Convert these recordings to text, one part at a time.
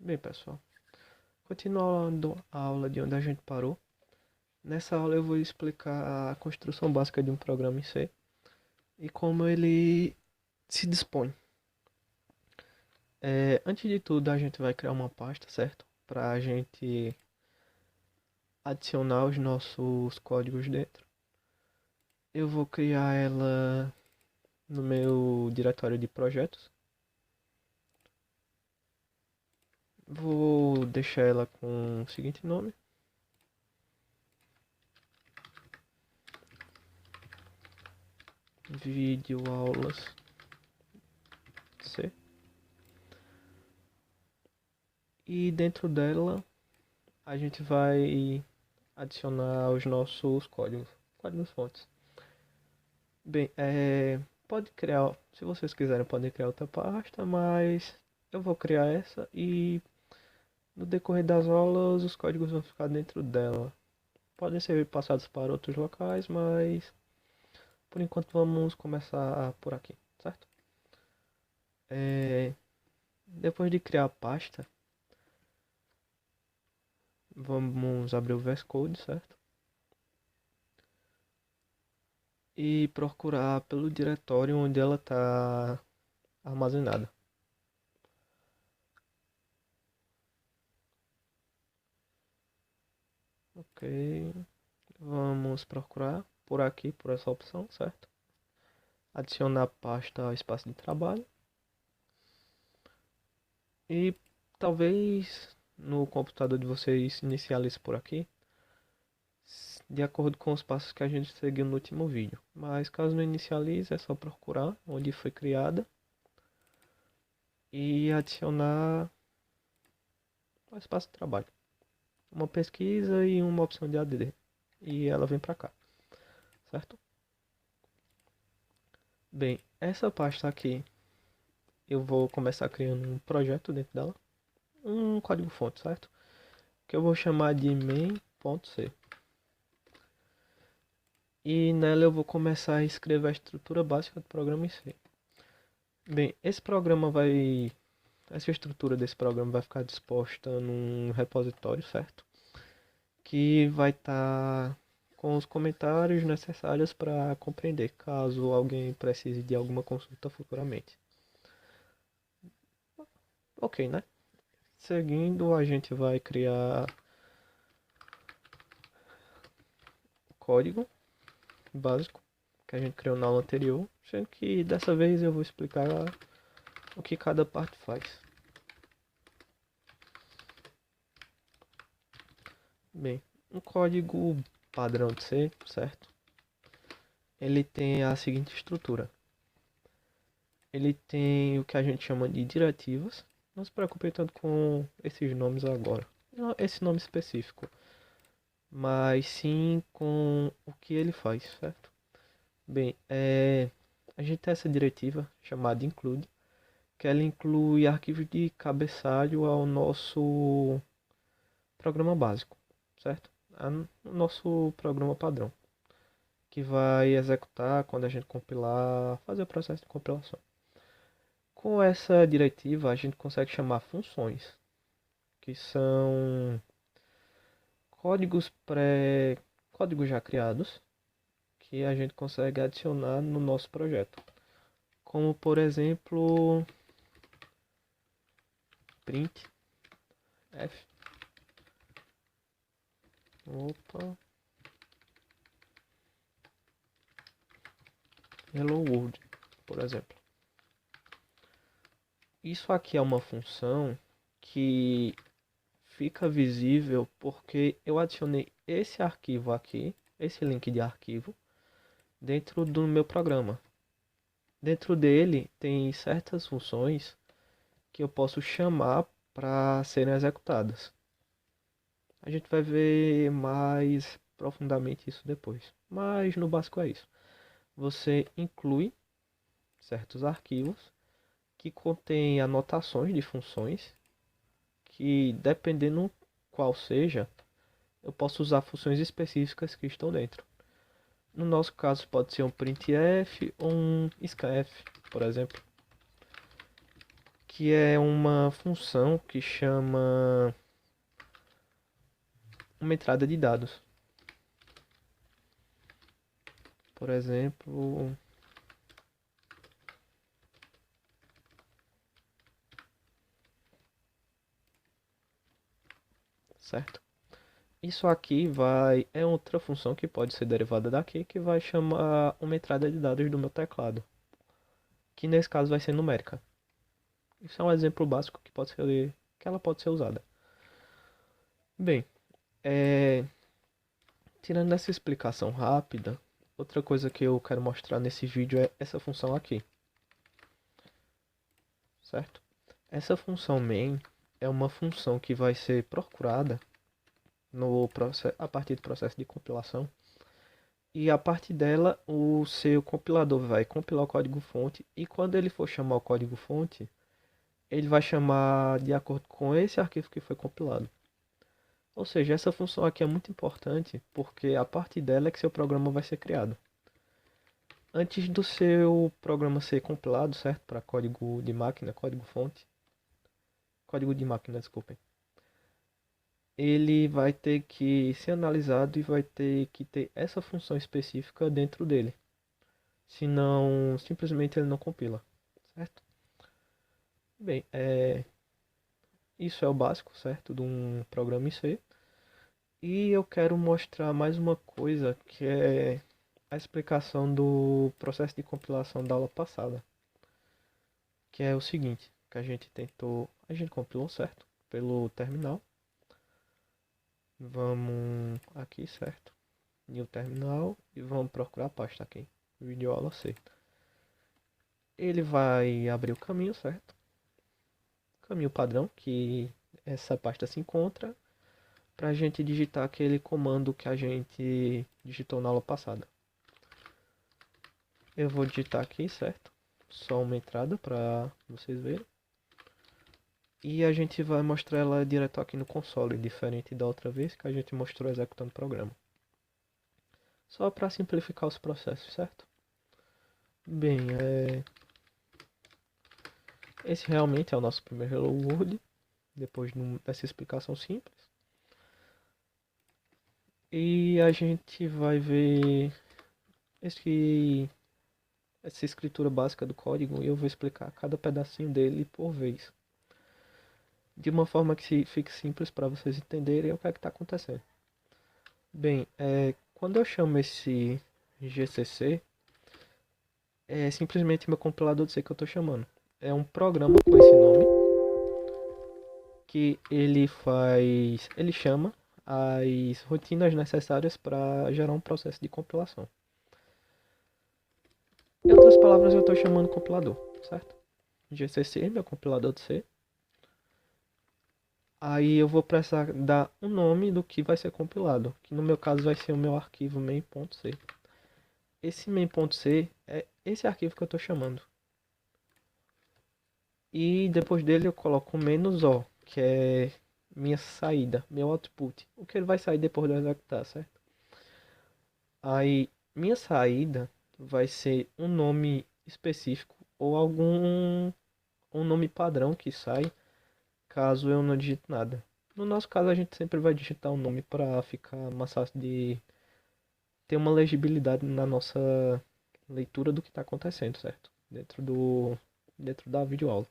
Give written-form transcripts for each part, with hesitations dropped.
Bem, pessoal, continuando a aula de onde a gente parou. Nessa aula eu vou explicar a construção básica de um programa em C e como ele se dispõe. Antes de tudo, a gente vai criar uma pasta, certo? Para a gente adicionar os nossos códigos dentro. Eu vou criar ela no meu diretório de projetos. Vou deixar ela com o seguinte nome: videoaulas C. E dentro dela a gente vai adicionar os nossos códigos fontes. Bem, pode criar, se vocês quiserem, podem criar outra pasta, mas eu vou criar essa e no decorrer das aulas os códigos vão ficar dentro dela. Podem ser passados para outros locais, mas por enquanto vamos começar por aqui, certo? Depois de criar a pasta, vamos abrir o VS Code, certo? E procurar pelo diretório onde ela está armazenada. Ok, vamos procurar por aqui, por essa opção, certo? Adicionar a pasta ao espaço de trabalho. E talvez no computador de vocês inicialize por aqui, de acordo com os passos que a gente seguiu no último vídeo. Mas caso não inicialize, é só procurar onde foi criada e adicionar ao espaço de trabalho. Uma pesquisa e uma opção de ADD. E ela vem para cá, certo? Bem, essa pasta aqui eu vou começar criando um projeto dentro dela, um código fonte, certo? Que eu vou chamar de main.c. E nela eu vou começar a escrever a estrutura básica do programa em C. Bem, essa estrutura desse programa vai ficar disposta num repositório, certo? Que vai estar com os comentários necessários para compreender, caso alguém precise de alguma consulta futuramente. Ok, né? Seguindo, a gente vai criar o código básico que a gente criou na aula anterior, sendo que dessa vez eu vou explicar o que cada parte faz. Bem, um código padrão de C, certo? Ele tem a seguinte estrutura. Ele tem o que a gente chama de diretivas. Não se preocupe tanto com esses nomes agora. Não esse nome específico, mas sim com o que ele faz, certo? Bem, a gente tem essa diretiva chamada include, que ela inclui arquivos de cabeçalho ao nosso programa básico, certo? O nosso programa padrão, que vai executar quando a gente compilar, fazer o processo de compilação. Com essa diretiva, a gente consegue chamar funções, que são códigos códigos já criados, que a gente consegue adicionar no nosso projeto. Como, por exemplo, print f. Opa. Hello World, por exemplo. Isso aqui é uma função que fica visível porque eu adicionei esse arquivo aqui, esse link de arquivo, dentro do meu programa. Dentro dele tem certas funções que eu posso chamar para serem executadas. A gente vai ver mais profundamente isso depois, mas no básico é isso. Você inclui certos arquivos que contêm anotações de funções que, dependendo qual seja, eu posso usar funções específicas que estão dentro. No nosso caso pode ser um printf ou um scanf, por exemplo, que é uma função que chama uma entrada de dados. Por exemplo, certo? Isso aqui é outra função que pode ser derivada daqui, que vai chamar uma entrada de dados do meu teclado, que nesse caso vai ser numérica. Isso é um exemplo básico que ela pode ser usada. Bem, tirando essa explicação rápida, outra coisa que eu quero mostrar nesse vídeo é essa função aqui, certo? Essa função main é uma função que vai ser procurada a partir do processo de compilação. E a partir dela, o seu compilador vai compilar o código-fonte. E quando ele for chamar o código-fonte, ele vai chamar de acordo com esse arquivo que foi compilado. Ou seja, essa função aqui é muito importante, porque a partir dela é que seu programa vai ser criado. Antes do seu programa ser compilado, certo? Para código de máquina, código-fonte. Código de máquina, desculpem. Ele vai ter que ser analisado e vai ter que ter essa função específica dentro dele. Senão, simplesmente ele não compila, certo? Bem, isso é o básico, certo, de um programa em C. E eu quero mostrar mais uma coisa, que é a explicação do processo de compilação da aula passada. Que é o seguinte, que a gente compilou, certo, pelo terminal. Vamos aqui, certo, new terminal, e vamos procurar a pasta aqui, vídeo aula C. Ele vai abrir o caminho, certo? Caminho padrão que essa pasta se encontra, para a gente digitar aquele comando que a gente digitou na aula passada. Eu vou digitar aqui, certo? Só uma entrada para vocês verem. E a gente vai mostrar ela direto aqui no console, diferente da outra vez que a gente mostrou executando o programa. Só para simplificar os processos, certo? Bem, esse realmente é o nosso primeiro Hello World, depois dessa explicação simples. E a gente vai ver essa escritura básica do código e eu vou explicar cada pedacinho dele por vez. De uma forma que fique simples para vocês entenderem o que é que está acontecendo. Bem, quando eu chamo esse GCC, é simplesmente meu compilador de C que eu estou chamando. É um programa com esse nome que ele chama as rotinas necessárias para gerar um processo de compilação. Em outras palavras, eu estou chamando compilador, certo? GCC, meu compilador de C. Aí eu vou precisar dar um nome do que vai ser compilado, que no meu caso vai ser o meu arquivo main.c. Esse main.c é esse arquivo que eu estou chamando. E depois dele eu coloco "-o", que é minha saída, meu output. O que ele vai sair depois de eu executar, certo? Aí minha saída vai ser um nome específico ou um nome padrão que sai caso eu não digite nada. No nosso caso, a gente sempre vai digitar um nome para ficar mais fácil de ter uma legibilidade na nossa leitura do que está acontecendo, certo? Dentro da videoaula.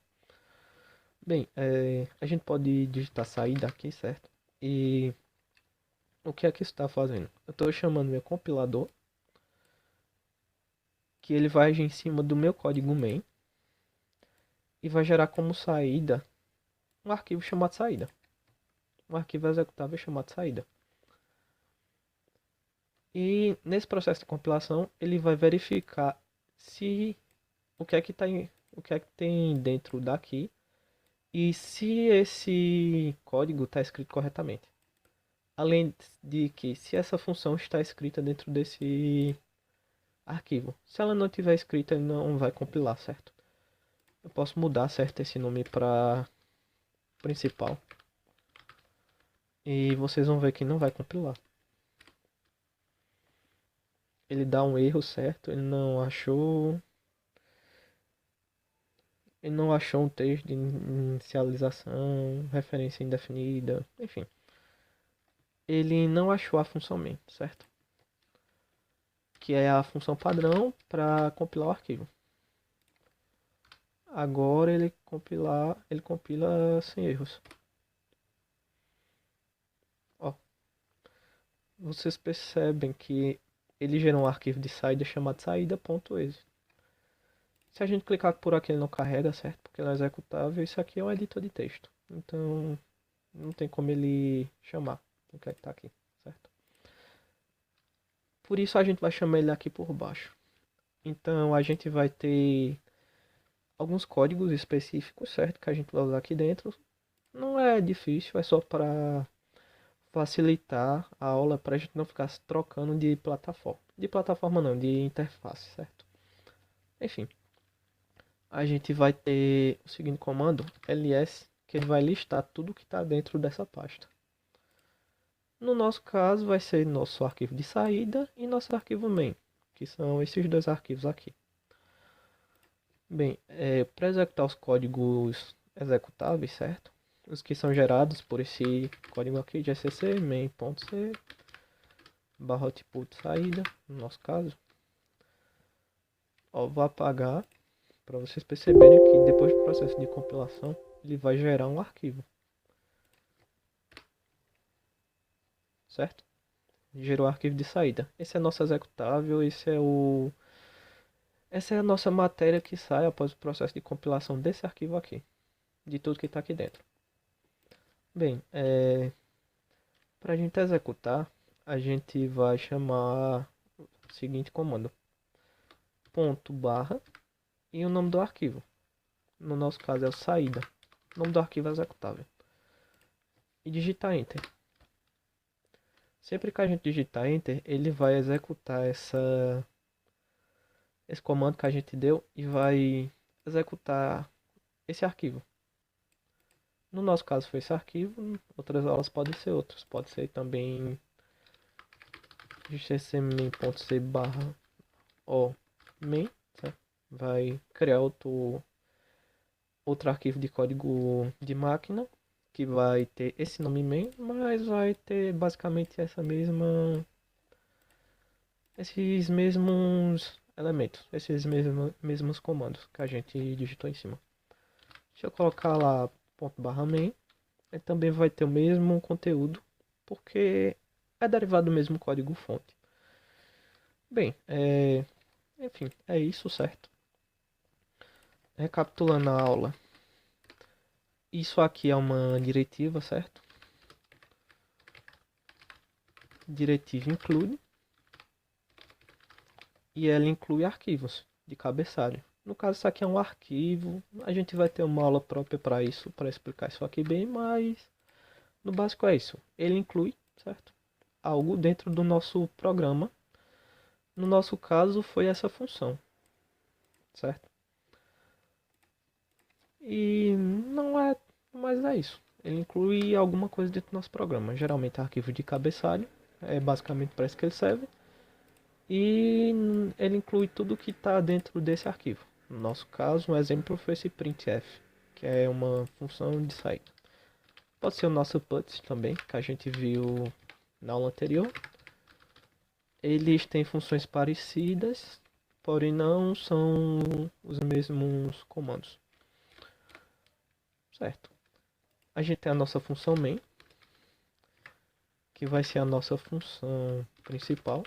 Bem, a gente pode digitar saída aqui, certo? E o que é que isso está fazendo? Eu estou chamando meu compilador, que ele vai agir em cima do meu código main e vai gerar como saída um arquivo chamado saída. Um arquivo executável chamado saída. E nesse processo de compilação, ele vai verificar se o que é que o que é que tem dentro daqui e se esse código está escrito corretamente. Além de que se essa função está escrita dentro desse arquivo. Se ela não tiver escrita, ele não vai compilar, certo? Eu posso mudar, certo, esse nome para principal. E vocês vão ver que não vai compilar. Ele dá um erro, certo? Ele não achou. Ele não achou um texto de inicialização, referência indefinida, enfim. Ele não achou a função main, certo? Que é a função padrão para compilar o arquivo. Agora ele compila sem erros. Ó, vocês percebem que ele gerou um arquivo de saída chamado saída.exe. Se a gente clicar por aqui ele não carrega, certo? Porque ele é executável. Isso aqui é um editor de texto. Então não tem como ele chamar o que é que tá aqui, certo? Por isso a gente vai chamar ele aqui por baixo. Então a gente vai ter alguns códigos específicos, certo? Que a gente vai usar aqui dentro. Não é difícil, é só para facilitar a aula, para a gente não ficar se trocando de plataforma. De plataforma não, de interface, certo? Enfim, a gente vai ter o seguinte comando, ls, que ele vai listar tudo que está dentro dessa pasta. No nosso caso, vai ser nosso arquivo de saída e nosso arquivo main, que são esses dois arquivos aqui. Bem, para executar os códigos executáveis, certo? Os que são gerados por esse código aqui, gcc main.c barra output saída, no nosso caso. Ó, vou apagar para vocês perceberem que depois do processo de compilação, ele vai gerar um arquivo. Certo? Gerou o arquivo de saída. Esse é nosso executável, essa é a nossa matéria que sai após o processo de compilação desse arquivo aqui, de tudo que está aqui dentro. Bem, para a gente executar, a gente vai chamar o seguinte comando: ponto barra e o nome do arquivo. No nosso caso é o saída. O nome do arquivo é executável. E digitar enter. Sempre que a gente digitar enter, ele vai executar esse comando que a gente deu e vai executar esse arquivo. No nosso caso foi esse arquivo, outras aulas podem ser outros. Pode ser também gcmain.c barra o main, certo? Vai criar outro arquivo de código de máquina que vai ter esse nome main, mas vai ter basicamente esses mesmos elementos, esses mesmos comandos que a gente digitou em cima. Deixa eu colocar lá ponto barra main. Ele também vai ter o mesmo conteúdo, porque é derivado do mesmo código fonte. Bem, enfim, é isso, certo? Recapitulando a aula. Isso aqui é uma diretiva, certo? Diretiva include. E ela inclui arquivos de cabeçalho. No caso, isso aqui é um arquivo. A gente vai ter uma aula própria para isso, para explicar isso aqui bem, mas no básico é isso. Ele inclui, certo? Algo dentro do nosso programa. No nosso caso, foi essa função, certo? E não é, mas é isso. Ele inclui alguma coisa dentro do nosso programa. Geralmente arquivo de cabeçalho. É basicamente para isso que ele serve. E ele inclui tudo que está dentro desse arquivo. No nosso caso, um exemplo foi esse printf, que é uma função de saída. Pode ser o nosso puts também, que a gente viu na aula anterior. Eles têm funções parecidas, porém não são os mesmos comandos. Certo. A gente tem a nossa função main, que vai ser a nossa função principal.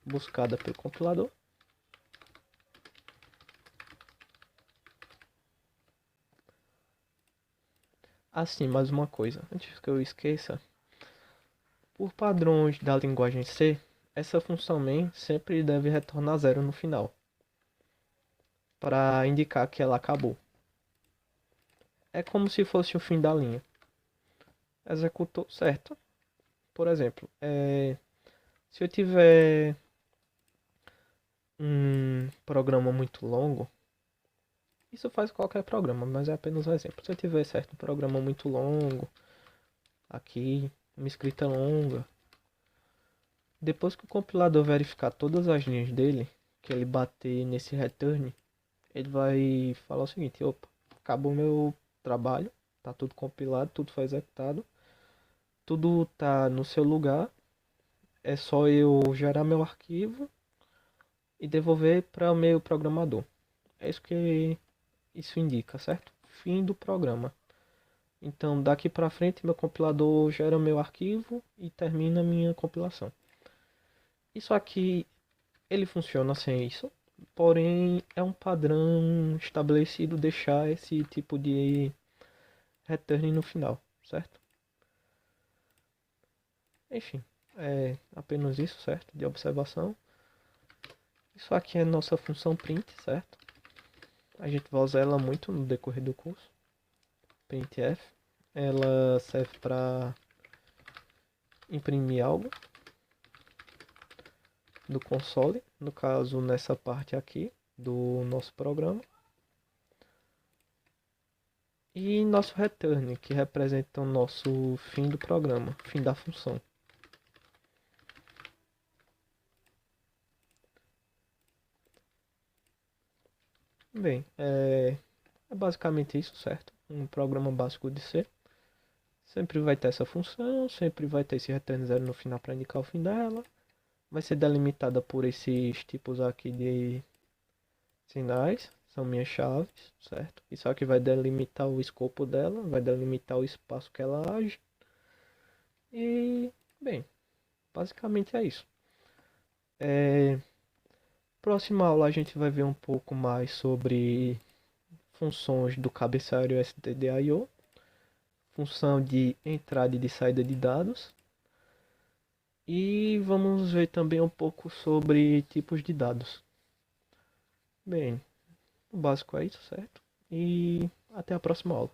Buscada pelo compilador. Assim, mais uma coisa, antes que eu esqueça, por padrões da linguagem C, essa função main sempre deve retornar zero no final, para indicar que ela acabou. É como se fosse o fim da linha. Executou, certo? Por exemplo, se eu tiver um programa muito longo, isso faz qualquer programa, mas é apenas um exemplo. Se eu tiver certo um programa muito longo, aqui, uma escrita longa, Depois que o compilador verificar todas as linhas dele, que ele bater nesse return, ele vai falar o seguinte: opa, acabou meu trabalho, tá tudo compilado, tudo foi executado, tudo tá no seu lugar, é só eu gerar meu arquivo e devolver para o meu programador. É isso que isso indica, certo? Fim do programa. Então, daqui para frente, meu compilador gera meu arquivo e termina a minha compilação. Isso aqui, ele funciona sem isso, porém é um padrão estabelecido deixar esse tipo de return no final, certo? Enfim, é apenas isso, certo? De observação. Isso aqui é nossa função print, certo? A gente vai usar ela muito no decorrer do curso. Printf. Ela serve para imprimir algo do console, no caso nessa parte aqui do nosso programa. E nosso return, que representa o nosso fim do programa, fim da função. Bem, é basicamente isso, certo? Um programa básico de C. Sempre vai ter essa função, sempre vai ter esse return zero no final para indicar o fim dela. Vai ser delimitada por esses tipos aqui de sinais, são minhas chaves, certo? Isso aqui vai delimitar o escopo dela, vai delimitar o espaço que ela age. E, bem, basicamente é isso. Próxima aula a gente vai ver um pouco mais sobre funções do cabeçalho stdio, função de entrada e de saída de dados. E vamos ver também um pouco sobre tipos de dados. Bem, o básico é isso, certo? E até a próxima aula.